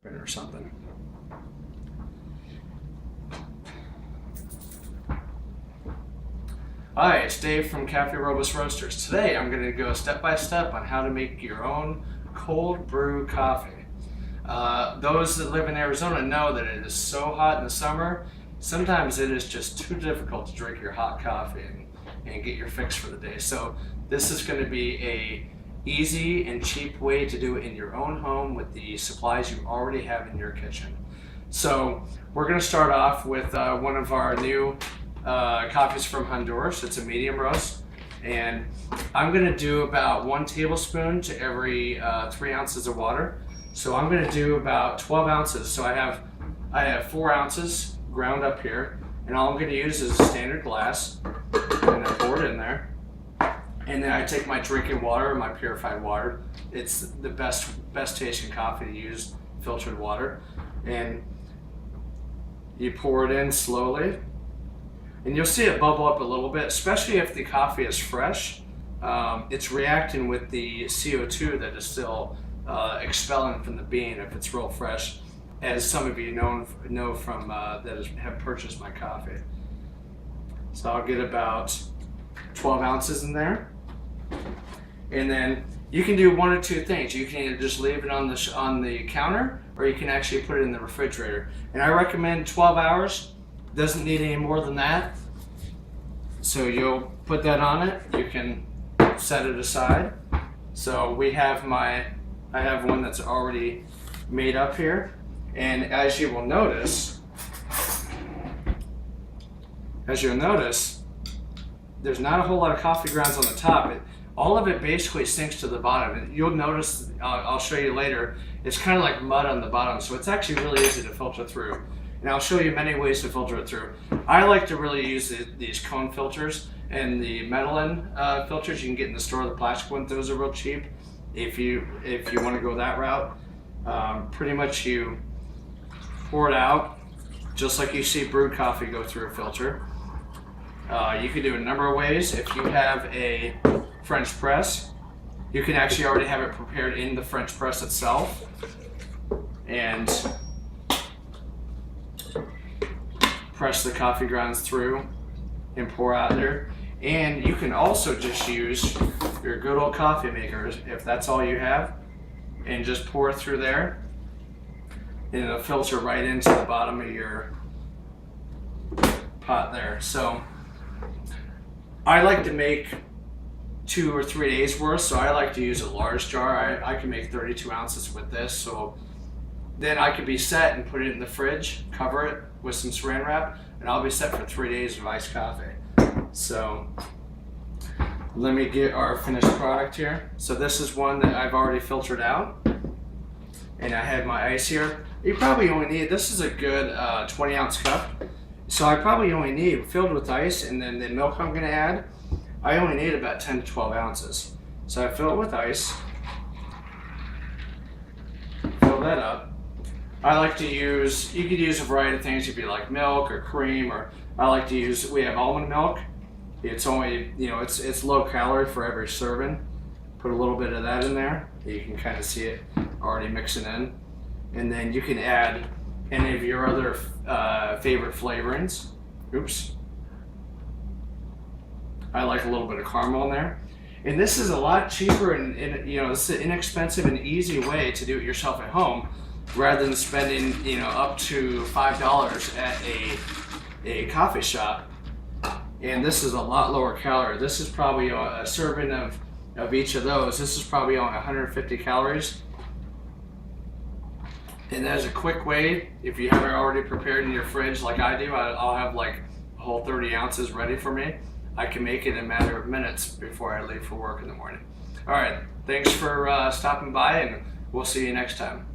or something. Hi, it's Dave from Cafe Robust Roasters. Today I'm going to go step by step on how to make your own cold brew coffee. Those that live in Arizona know that it is so hot in the summer, sometimes it is just too difficult to drink your hot coffee and get your fix for the day. So this is going to be a easy and cheap way to do it in your own home with the supplies you already have in your kitchen. So we're going to start off with one of our new coffees from Honduras. It's a medium roast, and I'm going to do about 1 tablespoon to every 3 ounces of water. So I'm going to do about 12 ounces. So I have 4 ounces ground up here, and all I'm going to use is a standard glass, and I pour it in there. And then I take my drinking water, my purified water. It's the best tasting coffee to use, filtered water. And you pour it in slowly. And you'll see it bubble up a little bit, especially if the coffee is fresh. It's reacting with the CO2 that is still expelling from the bean if it's real fresh, as some of you know from that have purchased my coffee. So I'll get about 12 ounces in there. And then you can do one or two things. You can either just leave it on the counter, or you can actually put it in the refrigerator. And I recommend 12 hours. Doesn't need any more than that. So you'll put that on it. You can set it aside. So I have one that's already made up here. And as you'll notice, there's not a whole lot of coffee grounds on the top. All of it basically sinks to the bottom. And you'll notice, I'll show you later, it's kind of like mud on the bottom. So it's actually really easy to filter through. And I'll show you many ways to filter it through. I like to really use these cone filters and the metalin filters you can get in the store. The plastic ones, those are real cheap. If you want to go that route, pretty much you pour it out just like you see brewed coffee go through a filter. You can do a number of ways. If you have a French press, you can actually already have it prepared in the French press itself, and press the coffee grounds through and pour out there. And you can also just use your good old coffee maker if that's all you have, and just pour it through there, and it'll filter right into the bottom of your pot there. So I like to make 2 or 3 days worth, so I like to use a large jar. I can make 32 ounces with this, so then I could be set and put it in the fridge, cover it with some saran wrap, and I'll be set for 3 days of iced coffee. So let me get our finished product here. So this is one that I've already filtered out, and I have my ice here. You probably only need, this is a good 20 ounce cup, so I probably only need, filled with ice, and then the milk I'm gonna add, I only need about 10 to 12 ounces. So I fill it with ice, fill that up. I like to use, you could use a variety of things. It'd be like milk or cream, or I like to use, we have almond milk. It's only, it's low calorie for every serving. Put a little bit of that in there. You can kind of see it already mixing in. And then you can add any of your other favorite flavorings. Oops. I like a little bit of caramel in there. And this is a lot cheaper and it's an inexpensive and easy way to do it yourself at home, rather than spending up to $5 at a coffee shop. And this is a lot lower calorie. This is probably a serving of each of those. This is probably only 150 calories. And that is a quick way. If you have it already prepared in your fridge like I do, I'll have like a whole 30 ounces ready for me. I can make it in a matter of minutes before I leave for work in the morning. All right, thanks for stopping by, and we'll see you next time.